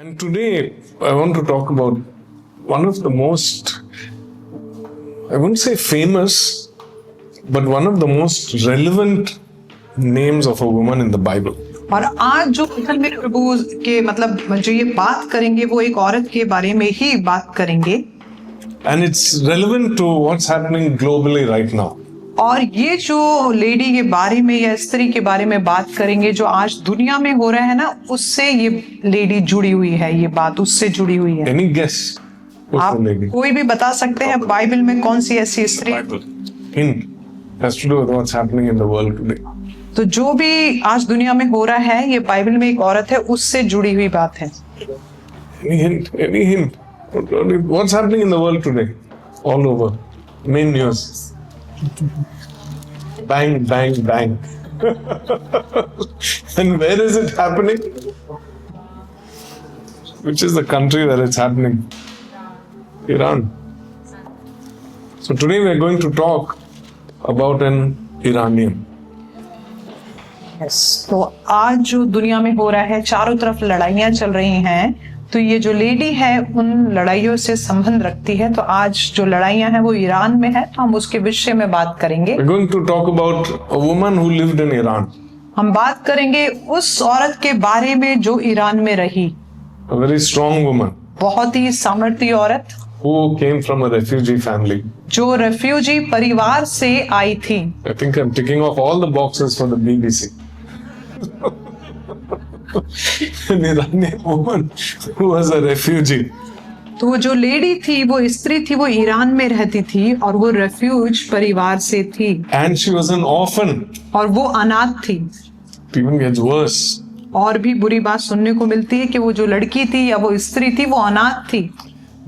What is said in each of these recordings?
And today I want to talk about one of the most, I wouldn't say famous, but one of the most relevant names of a woman in the Bible. और आज जो वचन में प्रभु के मतलब जो ये बात करेंगे वो एक औरत के बारे में ही बात करेंगे. And it's relevant to what's happening globally right now. और ये जो लेडी के बारे में या स्त्री के बारे में बात करेंगे जो आज दुनिया में हो रहा है ना, उससे ये लेडी जुड़ी हुई है, ये बात उससे जुड़ी हुई है. Any guess? आप कोई भी बता सकते हैं बाइबल में कौन सी ऐसी स्त्री? Hint has to do with what's happening in the world today. तो जो भी आज दुनिया में हो रहा है ये बाइबल में एक औरत है उससे जुड़ी हुई बात है. Any hint? Any hint? What's happening in the world today? All over. Main news. Bang, bang, bang. And where is it happening? Which is the country where it's happening? Iran. So today we are going to talk about an Iranian. Yes. तो आज जो दुनिया में हो रहा है, चारों तरफ लड़ाइयां चल रही हैं, तो ये जो लेडी है उन लड़ाइयों से संबंध रखती है. तो आज जो लड़ाइयां हैं वो ईरान में है, तो हम उसके विषय में बात करेंगे. We're going to talk about a woman who lived in Iran. हम बात करेंगे उस औरत के बारे में जो ईरान में रही. A very strong woman. बहुत ही सामर्थ्य औरत. Who came from a refugee family. जो रेफ्यूजी परिवार से आई थी. I think I'm ticking off all the boxes for the BBC. An Iranian woman who was a refugee. तो वो जो लेडी थी वो स्त्री थी, वो ईरान में रहती थी और वो रेफ्यूज परिवार से थी. And she was an orphan. और वो अनाथ थी. It even gets worse. और भी बुरी बात सुनने को मिलती है कि वो जो लड़की थी या वो स्त्री थी वो अनाथ थी.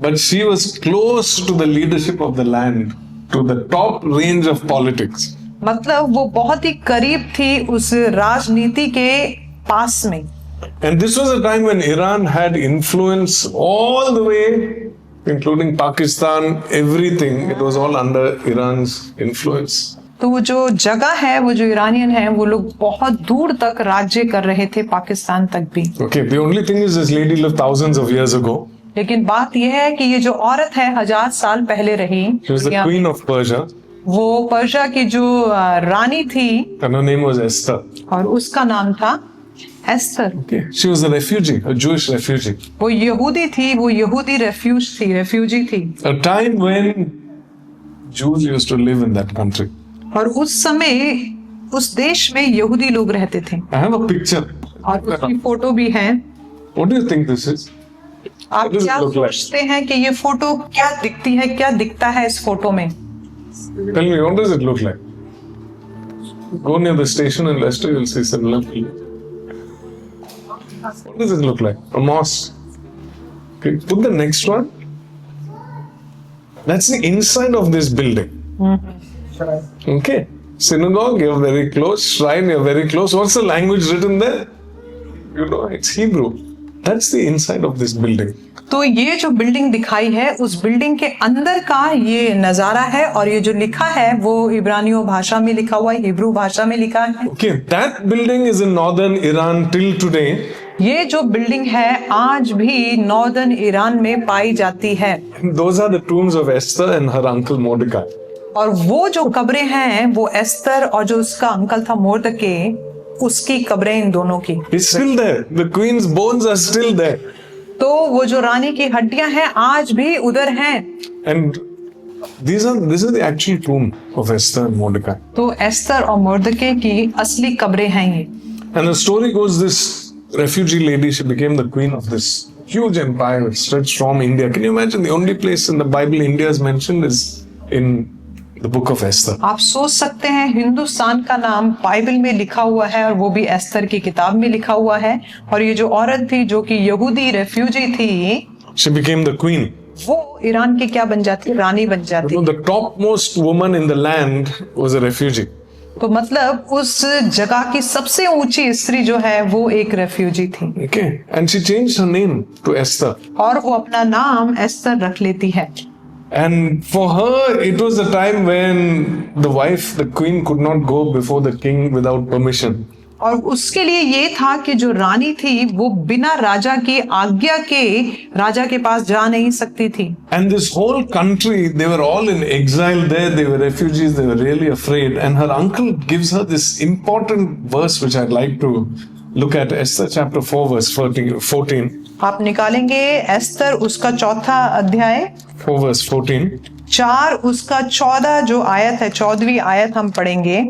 But she was close to the leadership of the land, to the top range of politics. मतलब वो बहुत ही करीब थी उस राजनीति के पास में. And this was a time when Iran had influence all the way, including Pakistan, everything. It was all under Iran's influence. तो वो जो जगह है, वो जो ईरानियन है, वो लोग बहुत दूर तक राज्य कर रहे थे, पाकिस्तान तक भी. Okay, the only thing is this lady lived thousands of years ago. लेकिन बात यह है कि ये जो औरत है 1000 साल पहले रही. She was the queen of Persia. वो पर्शिया की जो रानी थी. And her name was Esther. और उसका नाम था Esther. Okay. She was a refugee, a Jewish refugee. वो यहूदी थी, वो यहूदी रेफ्यूजी थी. A time when Jews used to live in that country. और उस समय उस देश में यहूदी लोग रहते थे. I have a picture. और उसकी फोटो भी है. What do you think this is? आप क्या सोचते हैं कि ये फोटो क्या दिखती है, क्या दिखता है इस फोटो में? Tell me, what does it look like? Go near the station in Leicester, you'll see similar. What does it look like? A mosque. Okay, put the next one. That's the inside of this building. Okay. Synagogue, you're very close. Shrine, you're very close. What's the language written there? You know, it's Hebrew. That's the inside of this building. तो ये जो building दिखाई है उस building के अंदर का ये नजारा है. और ये जो लिखा है वो इब्रानियों भाषा में लिखा हुआ है, हिब्रू भाषा में लिखा है. Okay, that building is in northern Iran till today. ये जो बिल्डिंग है आज भी नॉर्दर्न ईरान में पाई जाती है. Those are the tombs of Esther and her uncle Mordecai. और वो जो कब्रें हैं वो एस्तर और जो उसका अंकल था मोर्दके, उसकी कब्रें इन दोनों की. It's still there. The queen's bones are still there. तो वो जो रानी की हड्डियां हैं आज भी उधर हैं. And this is the actual tomb of Esther and Mordecai. तो एस्तर और मोर्दके की असली कब्रें हैं ये. And the story goes, this refugee lady, she became the queen of this huge empire that stretched from India. Can you imagine? The only place in the Bible India is mentioned is in the book of Esther. आप सोच सकते हैं हिंदुस्तान का नाम Bible में लिखा हुआ है और वो भी एस्तर की किताब में लिखा हुआ है. और ये जो औरत थी जो कि यहूदी रेफ्यूजी थी, She became the queen. वो ईरान की क्या बन जाती? रानी बन जाती. The topmost woman in the land was a refugee. तो मतलब उस जगह की सबसे ऊंची स्त्री जो है वो एक रेफ्यूजी थी. Okay. And she changed her name to Esther. और वो अपना नाम एस्तर रख लेती है. And for her, it was a time when the wife, the queen, could not go before the king without permission. और उसके लिए ये था कि जो रानी थी वो बिना राजा की आज्ञा के राजा के पास जा नहीं सकती थी। And this whole country, they were all in exile there. They were refugees. They were really afraid. And her uncle gives her this important verse, which I'd like to look at. Esther chapter 4, verse 14. आप निकालेंगे एस्तर उसका 4 अध्याय 4 verse 14. 4 उसका 14 जो आयत है, 14वीं आयत हम पढ़ेंगे।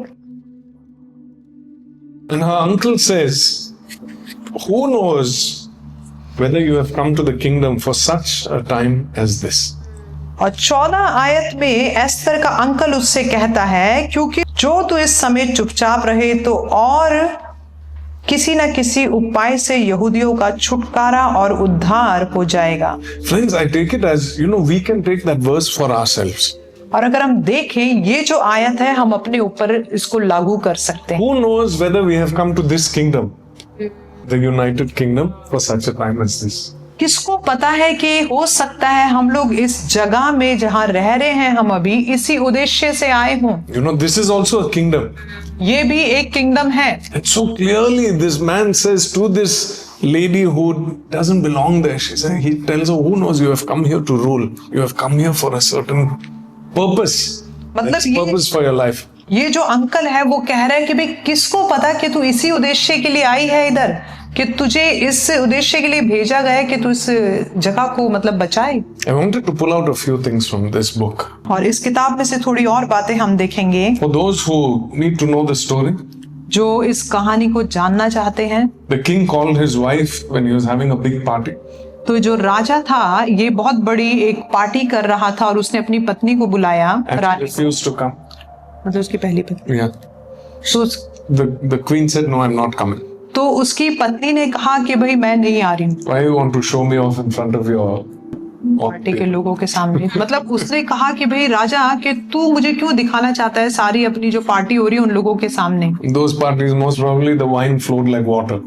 And her uncle says, who knows whether you have come to the kingdom for such a time as this? और 14 आयत में एस्तर का अंकल उससे कहता है, क्योंकि जो तू इस समय चुपचाप रहे तो और किसी न किसी उपाय से यहूदियों का छुटकारा और उद्धार हो जाएगा। Friends, I take it as, we can take that verse for ourselves. और अगर हम देखें ये जो आयत है हम अपने ऊपर इसको लागू कर सकते हैं। Who knows whether we have come to this kingdom, the United Kingdom, for such a time as this? किसको पता है कि हो सकता है हम लोग इस जगह में जहां रह रहे हैं हम अभी इसी उद्देश्य से आए हों। This is also a kingdom. ये भी एक किंगडम है। And so clearly this man says to this lady who doesn't belong there, he tells her, who knows, you have come here to rule. You have come here for a certain purpose. That's purpose for your life. ये जो uncle है वो कह रहा है कि भाई किसको पता कि तू इसी उद्देश्य के लिए आई है इधर, कि तुझे इस उद्देश्य के लिए भेजा गया है कि तू इस जगह को बचाए। I wanted to pull out a few things from this book. और इस किताब में से थोड़ी और बातें हम देखेंगे। For those who need to know the story, जो इस कहानी को जानना चाहते हैं। The king called his wife when he was having a big party. तो जो राजा था ये बहुत बड़ी एक पार्टी कर रहा था और उसने अपनी पत्नी को बुलाया। And she refused to come. मतलब उसकी पहली पत्नी। Yeah. So the queen said, no, I'm not coming. तो उसकी पत्नी ने कहा कि भाई मैं नहीं आ रही हूँ। Why you want to show me off in front of your party के लोगों के सामने? मतलब उसने कहा कि भाई राजा कि तू मुझे क्यों दिखाना चाहता है सारी अपनी जो पार्टी हो रही है उन लोगों के सामने। Those parties most probably the wine flowed like water.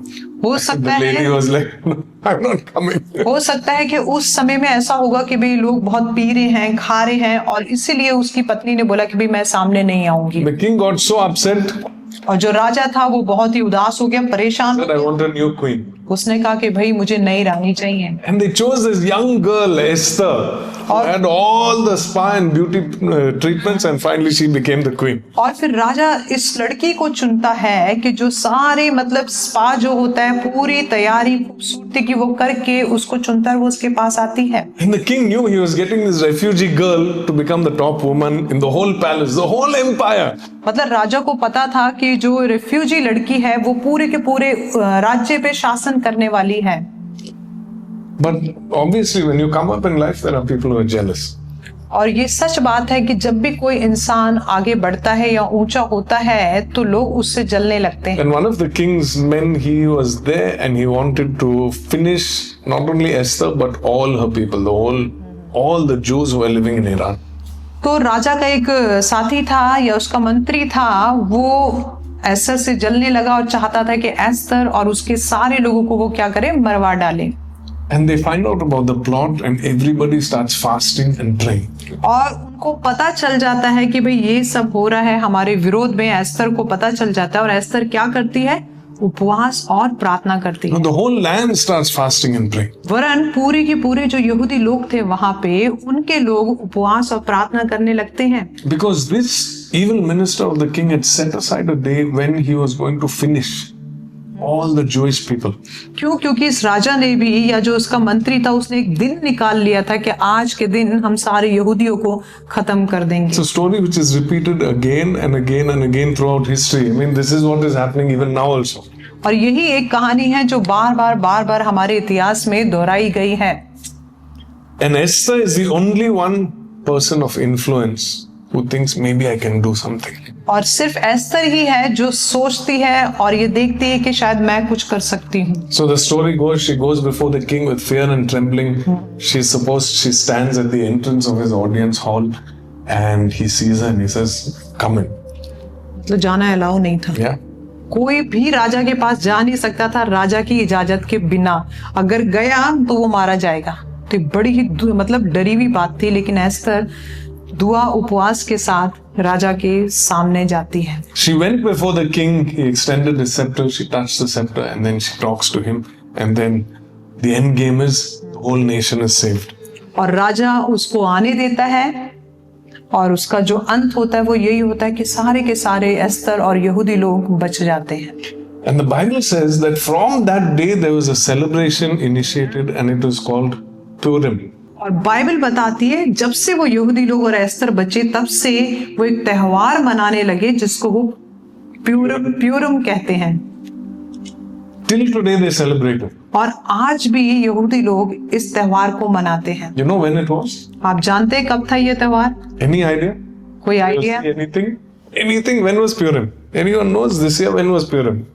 हो सकता The lady है was like, no, I'm not coming. हो सकता है कि उस समय में ऐसा होगा कि भाई लोग बहुत पी रहे हैं खा रहे हैं और इसीलिए उसकी पत्नी ने बोला कि भाई मैं सामने नहीं आऊंगी। The king got so upset. और जो राजा था वो बहुत ही उदास हो गया, परेशान हो Said, I want a new queen. उसने कहा कि भाई मुझे नई रानी चाहिए। And they chose this young girl, Esther, who had all the spa and beauty treatments, and finally she became the queen. और फिर राजा इस लड़की को चुनता है कि जो सारे स्पा जो होता है पूरी तैयारी खूबसूरती की वो करके उसको चुनता है, वो उसके पास आती है। And the king knew he was getting this refugee girl to become the top woman in the whole palace, the whole empire. मतलब राजा को पता था कि जो रिफ्यूजी लड़की है वो पूरे के पूरे राज्य पे शासन करने वाली है। But obviously when you come up in life there are people who are jealous. और ये सच बात है कि जब भी कोई इंसान आगे बढ़ता है या ऊंचा होता है तो लोग उससे जलने लगते हैं। And one of the king's men, he was there and he wanted to finish not only Esther but all her people, all the Jews who were living in Iran. तो राजा का एक साथी था या उसका मंत्री था, वो एस्तर से जलने लगा और चाहता था कि एस्तर और उसके सारे लोगों को वो क्या करे, मरवा डाले। And they find out about the plot and everybody starts fasting and praying. और उनको पता चल जाता है कि भाई ये सब हो रहा है हमारे विरोध में, एस्तर को पता चल जाता है और एस्तर क्या करती है, उपवास और प्रार्थना करती है। The whole land starts fasting and praying. वरन पूरे के पूरे जो यहूदी लोग थे वहां पे उनके लोग उपवास और प्रार्थना करने लगते हैं। Because this evil minister of the king had set aside a day when he was going to finish all the Jewish people. क्यों? क्योंकि इस राजा ने भी या जो उसका मंत्री था उसने एक दिन निकाल लिया था कि आज के दिन हम सारे यहूदियों को खत्म कर देंगे। It's a story which is repeated again and again and again throughout history. I mean, this is what is happening even now also. और यही एक कहानी है जो बार बार हमारे इतिहास में दोहराई गई है। And Esther is the only one person of influence who thinks maybe I can do something. और सिर्फ एस्तर ही है जो सोचती है और ये देखती है कि शायद मैं कुछ कर सकती हूँ। So the story goes, she goes before the king with fear and trembling. She stands at the entrance of his audience hall and he sees her and he says, come in. तो जाना allow नहीं था। Yeah. कोई भी राजा के पास जा नहीं सकता था राजा की इजाजत के बिना, अगर गया तो वो मारा जाएगा। तो बड़ी ही डरी हुई बात थी, लेकिन एस्तर दुआ उपवास के साथ राजा के सामने जाती है। She went before the king, he extended his scepter, she touched the scepter, and then she talks to him, and then the end game is the whole nation is saved. और राजा उसको आने देता है और उसका जो अंत होता है वो यही होता है कि सारे के सारे एस्तर और यहूदी लोग बच जाते हैं। And the Bible says that from that day there was a celebration initiated and it was called Purim. और बाइबल बताती है जब से वो यहूदी लोग और एस्तर बचे तब से वो एक त्योहार मनाने लगे जिसको वो प्यूरम कहते हैं। Till today they celebrate it. और आज भी यहूदी लोग इस त्योहार को मनाते हैं। You know when it was? आप जानते हैं कब था ये त्योहार? Any idea? कोई idea? Anything? Anything? When was Purim? Anyone knows this year when was Purim?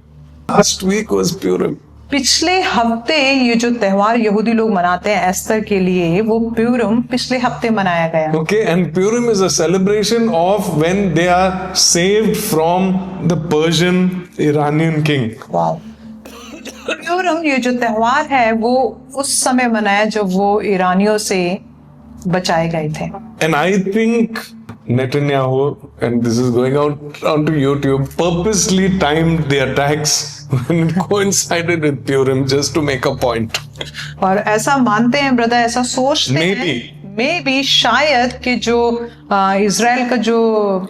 Last week was Purim. पिछले हफ्ते ये जो त्योहार यहूदी लोग मनाते हैं एस्तर के लिए वो प्यूरम पिछले हफ्ते मनाया गया। Okay, and Purim is a celebration of when they are saved from the Persian Iranian king. वाव। प्यूरम ये जो त्योहार है वो उस समय मनाया जब वो ईरानियों से बचाए गए थे। And I think Netanyahu, and this is going out onto YouTube, purposely timed the attacks when it coincided with Purim just to make a point. और ऐसा मानते हैं ब्रदर, ऐसा सोचते हैं मे बी शायद कि जो इजराइल का जो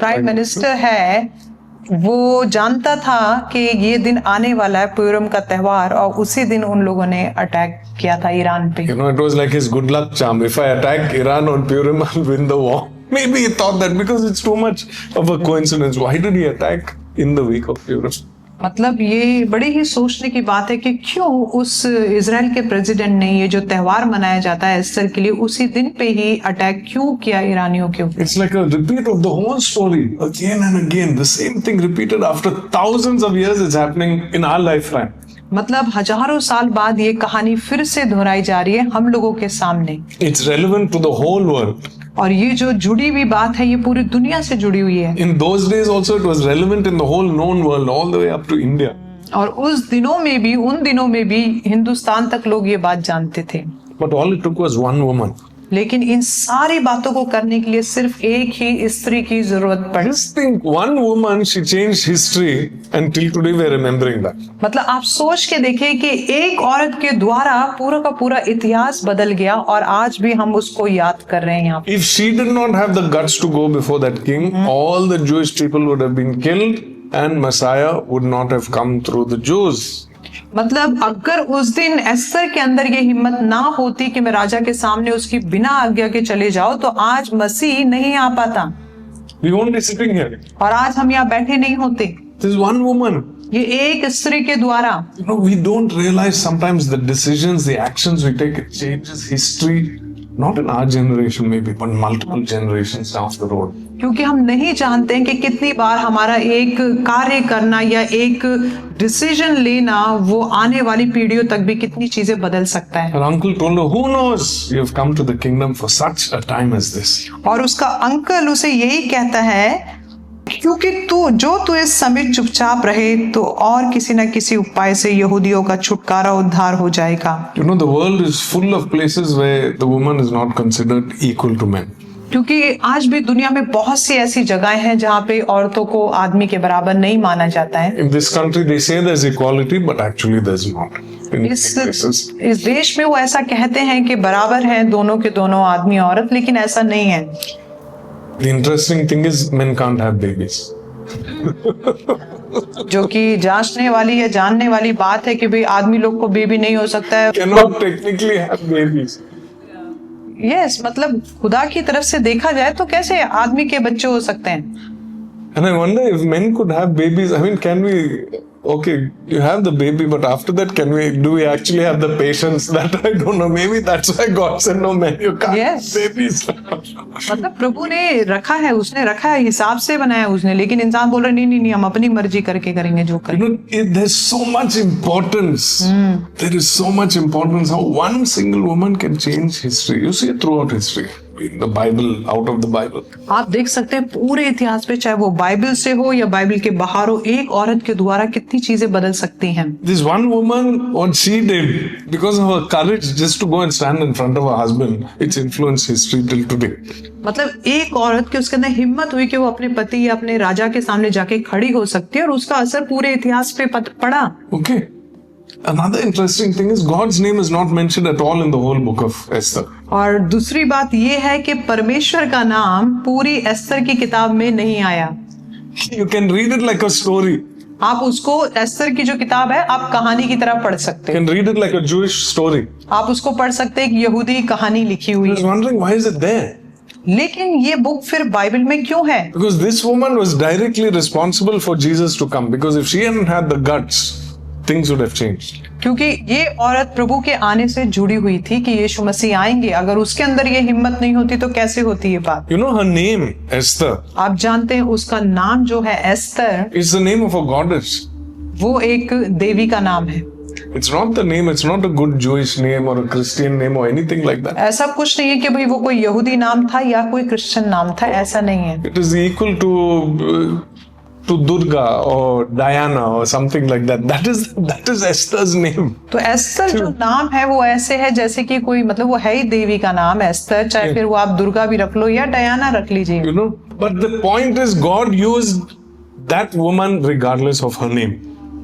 प्राइम मिनिस्टर है वो जानता था कि ये दिन आने वाला है प्यूरम का त्योहार और उसी दिन उन लोगों ने अटैक किया था ईरान पे। You know, it was like his good luck charm. If I attack Iran on Purim, I'll win the war. Maybe he thought that because it's too much of a coincidence. Why did he attack in the week of Purim? मतलब ये बड़ी ही सोचने की बात है कि क्यों उस इजराइल के प्रेसिडेंट ने ये जो त्योहार मनाया जाता है एस्टर के लिए उसी दिन पे ही अटैक क्यों किया ईरानियों के ऊपर। It's like a repeat of the whole story again and again. The same thing repeated after thousands of years. It's happening in our lifetime. मतलब हजारों साल बाद ये कहानी फिर से दोहराई जा रही है हम लोगों के सामने। It's relevant to the whole world. और ये जो जुड़ी हुई बात है ये पूरी दुनिया से जुड़ी हुई है। In those days also it was relevant in the whole known world all the way up to India. और उस दिनों में भी उन दिनों में भी हिंदुस्तान तक लोग ये बात जानते थे। But all it took was one woman. लेकिन इन सारी बातों को करने के लिए सिर्फ एक ही स्त्री की जरूरत पड़ी। Just think, one woman, she changed history, and till today we are remembering that. मतलब आप सोच के देखें कि एक औरत के द्वारा पूरा का पूरा इतिहास बदल गया और आज भी हम उसको याद कर रहे हैं यहाँ पे। If she did not have the guts to go before that king, all the Jewish people would have been killed, and Messiah would not have come through the Jews. मतलब अगर उस दिन एस्तर के अंदर ये हिम्मत ना होती कि मैं राजा के सामने उसकी बिना आज्ञा के चले जाओ तो आज मसीह नहीं आ पाता। We won't be sitting here. और आज हम यहाँ बैठे नहीं होते। This is one woman. ये एक स्त्री के द्वारा। You know, we don't realize sometimes the decisions, the actions we take, it changes history. Not in our generation maybe, but multiple generations down the road. क्योंकि हम नहीं जानते हैं कि कितनी बार हमारा एक कार्य करना या एक डिसीजन लेना वो आने वाली पीढ़ियों तक भी कितनी चीजें बदल सकता है। Her uncle told her, "Who knows? You have come to the kingdom for such a time as this." और उसका अंकल उसे यही कहता है क्योंकि तू इस समय चुपचाप रहे तो और किसी न किसी उपाय से यहूदियों का छुटकारा उद्धार हो जाएगा। You know, the world is full of places where the woman is not considered equal to men. क्योंकि आज भी दुनिया में बहुत सी ऐसी जगहें हैं जहाँ पे औरतों को आदमी के बराबर नहीं माना जाता है। In this country, they say there's equality, but actually there's not. In many places. इस देश में वो ऐसा कहते हैं कि बराबर हैं दोनों के दोनों आदमी औरत, लेकिन ऐसा नहीं है। The interesting thing is men can't have babies. जो कि जांचने वाली या जानने वाली बात है कि भाई आदमी लोग को बेबी नहीं हो सकता है। Cannot technically have babies. Yes मतलब खुदा की तरफ से देखा जाए तो कैसे आदमी के बच्चे हो सकते हैं। And I wonder if men could have babies. I mean, can we? Okay, you have the baby, but after that, do we actually have the patience? That I don't know. Maybe that's why God said, "No, man, you can't Yes. have babies." मतलब प्रभु ने रखा है, उसने रखा है, हिसाब से बनाया उसने, लेकिन इंसान बोल रहा नहीं, हम अपनी मर्जी करके करेंगे जो You करेंगे। know, there's so much importance. There is so much importance how one single woman can change history. You see it throughout history. in the Bible, out of the Bible. आप देख सकते हैं पूरे इतिहास में, चाहे वो बाइबल से हो या बाइबल के बाहर हो, एक औरत के द्वारा कितनी चीजें बदल सकती हैं। This one woman, what she did, because of her courage just to go and stand in front of her husband, it's influenced history till today. मतलब एक औरत के उसके अंदर हिम्मत हुई कि वो अपने पति या अपने राजा के सामने जाके खड़ी हो सकती है और उसका असर पूरे इतिहास पे पड़ा। Okay. Another interesting thing is God's name is not mentioned at all in the whole book of Esther. और दूसरी बात ये है कि परमेश्वर का नाम पूरी एस्तर की किताब में नहीं आया। You can read it like a story. आप उसको, एस्तर की जो किताब है, आप कहानी की तरह पढ़ सकते You हैं। can read it like a Jewish story. आप उसको पढ़ सकते हैं, एक यहूदी कहानी लिखी हुई I was है। wondering why is it there? लेकिन ये बुक फिर बाइबल में क्यों है? Because this woman was directly responsible for Jesus to come. Because if she hadn't had the guts, things would have changed. क्योंकि ये औरत प्रभु के आने से जुड़ी हुई थी कि यीशु मसीह आएंगे। अगर उसके अंदर ये हिम्मत नहीं होती तो कैसे होती ये बात? You know her name, Esther, आप जानते हैं उसका नाम जो है Esther, is the name of a goddess. वो एक देवी का नाम है। It's not the name, it's not a good Jewish name or a Christian name or anything like that. ऐसा कुछ नहीं है कि भाई वो कोई यहूदी नाम था या कोई क्रिश्चियन नाम था, ऐसा नहीं है। It is equal to Durga or Diana or something like that. That is Esther's name. तो एस्तर जो नाम है वो ऐसे है जैसे कि कोई, मतलब वो है ही देवी का नाम एस्तर, चाहे फिर वो आप दुर्गा भी रख लो या डयाना रख लीजिए। You know, but the point is God used that woman regardless of her name.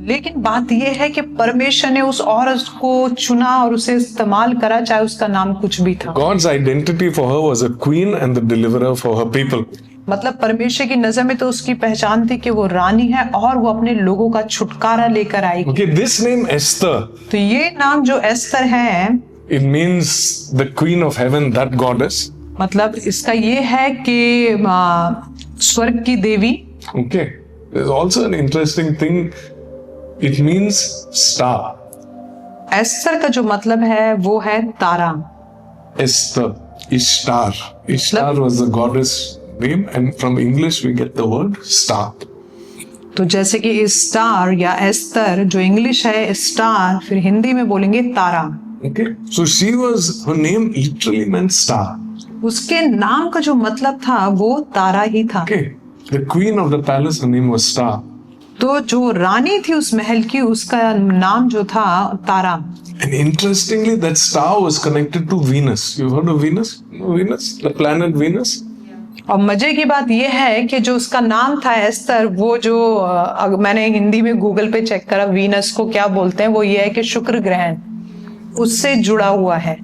लेकिन बात यह है कि परमेश्वर ने उस औरत को चुना और उसे इस्तेमाल करा, चाहे उसका नाम कुछ भी था। God's identity for her was a queen and the deliverer for her people. मतलब परमेश्वर की नजर में तो उसकी पहचान थी कि वो रानी है और वो अपने लोगों का छुटकारा लेकर आएगी। Okay, this name Esther, तो ये नाम जो एस्तर है, it means the queen of heaven, that goddess. मतलब इसका ये है कि स्वर्ग की देवी। Okay, there's also an interesting thing. It means star. Esther का जो मतलब है वो है तारा। Esther, Ishtar. Ishtar was the goddess name, and from English we get the word star. तो जैसे कि स्टार या एस्तर जो इंग्लिश है स्टार, फिर हिंदी में बोलेंगे तारा। Okay, so she was, her name literally meant star. उसके नाम का जो मतलब था वो तारा ही था। Okay, the queen of the palace, her name was Star. तो जो रानी थी उस महल की, उसका नाम जो था तारा। And interestingly, that star was connected to Venus. You've heard of Venus? Venus, the planet Venus. और मजे की बात यह है कि जो उसका नाम था एस्तर, वो जो मैंने हिंदी में गूगल पे चेक करा, वीनस को क्या बोलते हैं, वो ये है कि शुक्र ग्रहण उससे जुड़ा हुआ है।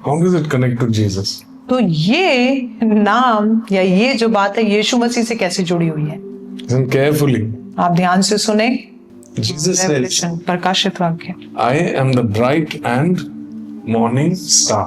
How does it connect to Jesus? तो ये नाम या ये जो बात है यीशु मसीह से कैसे जुड़ी हुई है? Listen carefully. आप ध्यान से सुने। Jesus says, Revelation, प्रकाशित वाक्य, I am the bright and morning star.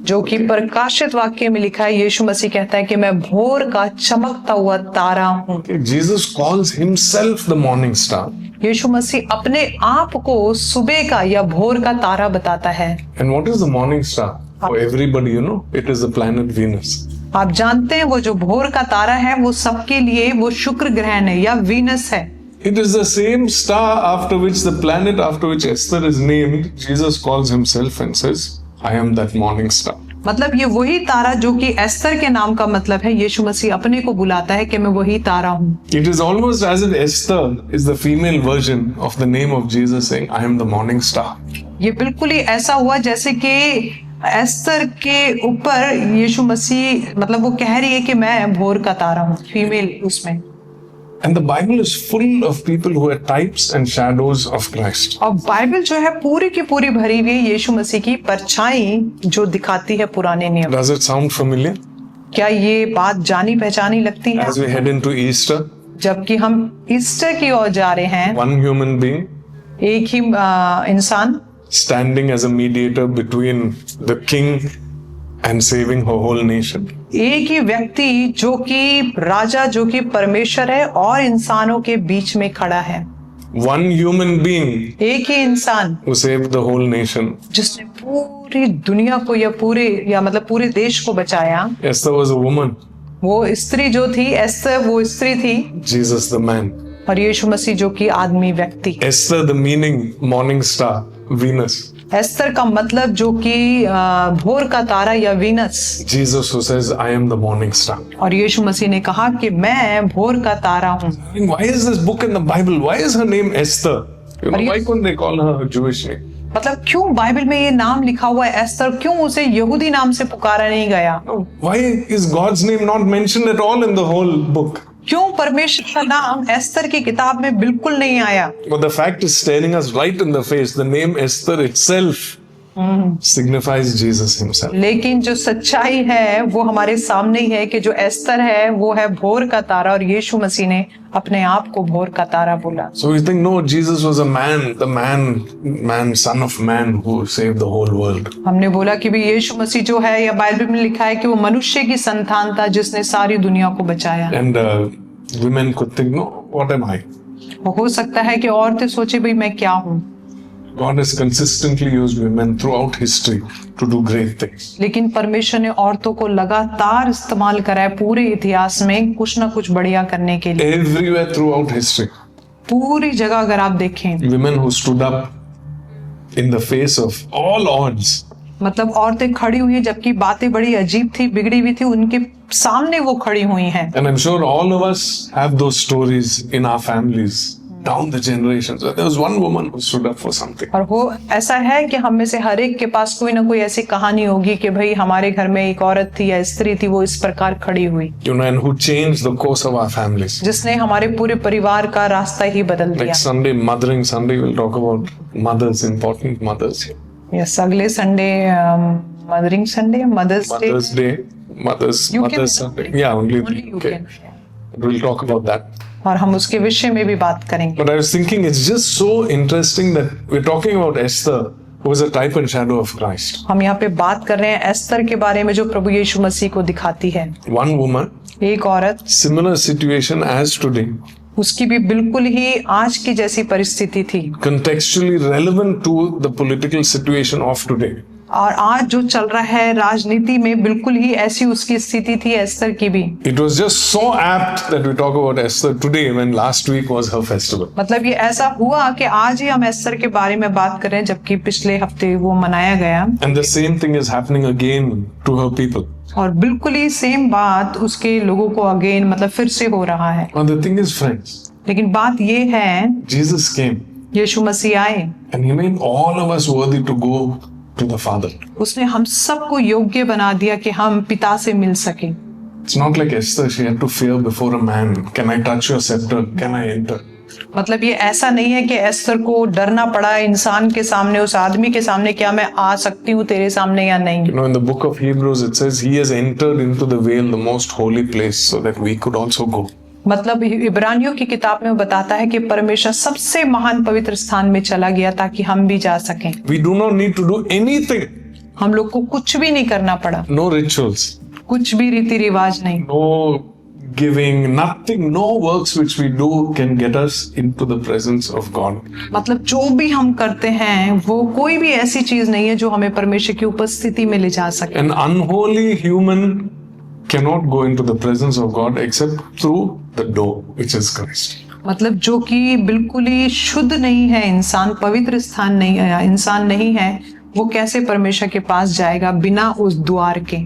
जो कि प्रकाशित वाक्य में लिखा है, यीशु मसीह कहता है कि मैं भोर का चमकता हुआ तारा हूँ। Okay, Jesus calls himself the morning star. यीशु मसीह अपने आप को सुबह का या भोर का तारा बताता है। And what is the morning star? For everybody, you know, it is the planet Venus. आप जानते हैं वो जो भोर का तारा है वो सबके लिए वो शुक्र ग्रहण है या वीनस है। It is the same star after which the planet after which Esther is named. Jesus calls himself and says, I am that morning star. मतलब ये वही तारा जो कि एस्तर के नाम का मतलब है, यीशु मसीह अपने को बुलाता है कि मैं वही तारा हूँ। It is almost as if Esther is the female version of the name of Jesus saying, I am the morning star. ये बिल्कुल ही ऐसा हुआ जैसे कि एस्तर के ऊपर यीशु मसीह, मतलब वो कह रही है कि मैं भोर का तारा हूँ, फीमेल उसमें। And the Bible is full of people who are types and shadows of Christ. और बाइबल जो है पूरी की पूरी भरी हुई यीशु मसीह की परछाई जो दिखाती है पुराने नियम। Does it sound familiar? क्या ये बात जानी पहचानी लगती है? As we head into Easter, जबकि हम ईस्टर की ओर जा रहे हैं, one human being एक ही इंसान standing as a mediator between the king and saving her whole nation. एक ही व्यक्ति जो कि राजा, जो कि परमेश्वर है और इंसानों के बीच में खड़ा है। One human being एक ही इंसान who saved the whole nation. जिसने पूरी दुनिया को या मतलब पूरे देश को बचाया। Esther was a woman. वो स्त्री जो थी, एस्तर वो स्त्री थी, Jesus the man. और यीशु मसीह जो कि आदमी व्यक्ति। Esther the meaning morning star, Venus. Esther का मतलब जो कि भोर का तारा या Venus, Jesus who says, I am the morning star. और यीशु मसीह ने कहा कि मैं भोर का तारा हूँ। I mean, why is this book in the Bible? Why is her name Esther? You know, why couldn't they call her a Jewish name? मतलब क्यों बाइबल में ये नाम लिखा हुआ है एस्तर, क्यों उसे यहूदी नाम से पुकारा नहीं गया? Why is God's name not mentioned at all in the whole book? क्यों परमेश्वर का नाम एस्तर की किताब में बिल्कुल नहीं आया? But the fact is staring us right in the face. The name Esther itself signifies Jesus himself. लेकिन जो सच्चाई है वो हमारे सामने ही है कि जो एस्तर है वो है भोर का तारा, और यीशु मसीह ने अपने आप को भोर का तारा बोला। So we think, no, Jesus was a man, the man, son of man who saved the whole world. हमने बोला कि भी यीशु मसीह जो है, या बाइबल में लिखा है कि वो मनुष्य की संतान था जिसने सारी दुनिया को बचाया। And women could think, no, what am I? हो सकता है कि औरतें सोचे भाई मैं क्या हूँ। God has consistently used women throughout history to do great things. लेकिन परमेश्वर ने औरतों को लगातार इस्तेमाल करा है पूरे इतिहास में कुछ ना कुछ बढ़िया करने के लिए। Everywhere throughout history, पूरी जगह अगर आप देखें, women who stood up in the face of all odds. मतलब औरतें खड़ी हुई हैं जबकि बातें बड़ी अजीब थी, बिगड़ी हुई थी, उनके सामने वो खड़ी हुई हैं। And I'm sure all of us have those stories in our families down the generations. There was one woman who stood up for something. और वो ऐसा है कि हम में से हर एक के पास कोई ना कोई ऐसी कहानी होगी कि भाई हमारे घर में एक औरत थी या स्त्री थी, वो इस प्रकार खड़ी हुई, You know, and who changed the course of our families. जिसने हमारे पूरे परिवार का रास्ता ही बदल दिया। Next Sunday, Mothering Sunday, we'll talk about mothers, important mothers. Yes, अगले Sunday mothering Sunday, mother's day, Mother's Day, Mother's Sunday. Yeah, only you okay. can. We'll talk about that. और हम उसके विषय में भी बात करेंगे। But I was thinking, it's just so interesting that we're talking about Esther, who was a type and shadow of Christ. हम यहाँ पे बात कर रहे हैं एस्तर के बारे में जो प्रभु यीशु मसीह को दिखाती है। One woman, एक औरत, similar situation as today, उसकी भी बिल्कुल ही आज की जैसी परिस्थिति थी, contextually relevant to the political situation of today. और आज जो चल रहा है राजनीति में बिल्कुल ही ऐसी उसकी स्थिति थी एस्तर की भी। It was just so apt that we talk about Esther today when last week was her festival. मतलब ये ऐसा हुआ कि आज ही हम एस्तर के बारे में बात कर रहे हैं जबकि पिछले हफ्ते वो मनाया गया। And the same thing is happening again to her people. और बिल्कुल ही सेम बात उसके लोगों को अगेन मतलब फिर से हो रहा है। And the thing is, friends, लेकिन बात ये है, Jesus came यीशु मसीह आए, and he made all of us worthy to go to the Father. उसने हम सबको योग्य बना दिया कि हम पिता से मिल सके। It's not like Esther, she had to fear before a man. Can I touch your scepter? Can I enter? मतलब ये ऐसा नहीं है कि एस्तर को डरना पड़ा इंसान के सामने, उस आदमी के सामने, क्या मैं आ सकती हूँ तेरे सामने या नहीं। You know, in the book of Hebrews it says he has entered into the veil, the most holy place, so that we could also go. मतलब इब्रानियों की किताब में बताता है कि परमेश्वर सबसे महान पवित्र स्थान में चला गया ताकि हम भी जा सकें। We do not need to do anything. हम लोग को कुछ भी नहीं करना पड़ा, No rituals, कुछ भी रीति रिवाज नहीं, no giving, nothing, no works which we do can get us into the presence of God. मतलब जो भी हम करते हैं वो कोई भी ऐसी चीज नहीं है जो हमें परमेश्वर की उपस्थिति में ले जा सके। An unholy human cannot go into the presence of God except through the door, which is Christ. मतलब जो कि बिल्कुल ही शुद्ध नहीं है इंसान, पवित्र स्थान नहीं है, इंसान नहीं है, वो कैसे परमेश्वर के पास जाएगा बिना उस द्वार के।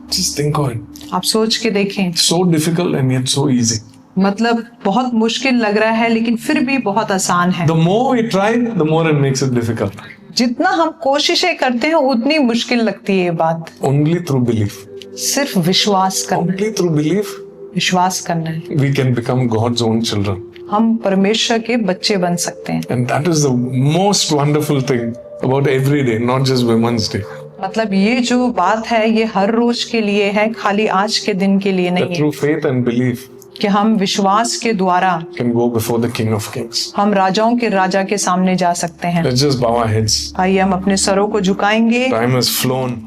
Just think of it. आप सोच के देखें, So difficult and yet so easy. मतलब बहुत मुश्किल लग रहा है लेकिन फिर भी बहुत आसान है। The more we try, the more it makes it difficult. जितना हम कोशिशें करते हैं उतनी मुश्किल लगती है ये बात। Only through belief. सिर्फ विश्वास करना, Only through belief विश्वास करना है, we can become God's own children. हम परमेश्वर के बच्चे बन सकते हैं। And that is the most wonderful thing about every day, not just Women's Day. मतलब ये जो बात है ये हर रोज के लिए है, खाली आज के दिन के लिए That नहीं है, through faith and belief कि हम विश्वास के द्वारा can go before the King of Kings. हम राजाओं के राजा के सामने जा सकते हैं। Let's just bow our heads. आइए हम अपने सरों को झुकाएंगे। Time has flown.